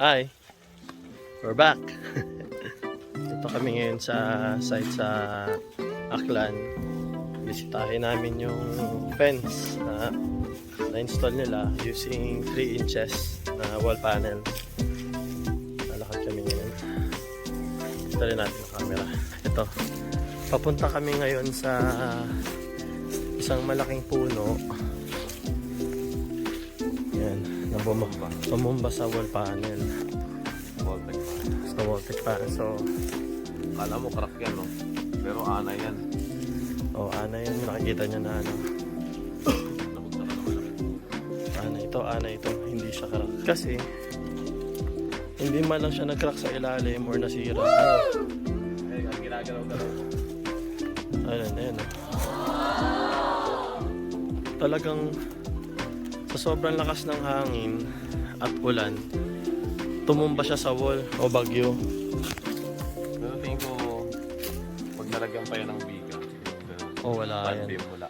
Hi, we're back. Ito kami ngayon sa site sa Aklan. Bisitahin namin yung fence na na-install nila using 3 inches na wall panel. Lalakad kami ngayon. Ito rin natin yung camera. Ito, papunta kami ngayon sa isang malaking puno. Yan, tumumba sa wall panel. Sa Voltec panel. So, kala mo crack yan, no? Pero ana yan. Ana yan. Nakikita nyo na ano. Ana ito. Hindi siya crack. Kasi, hindi man lang siya nag-crack sa ilalim or nasira. Ay, ang ginagalaw-galaw mo. Ayan. Talagang sa sobrang lakas ng hangin at ulan, tumumba siya sa wall o bagyo. Pero tingin ko, pag nalagyan pa yan ng biga, Wala yan. Wala.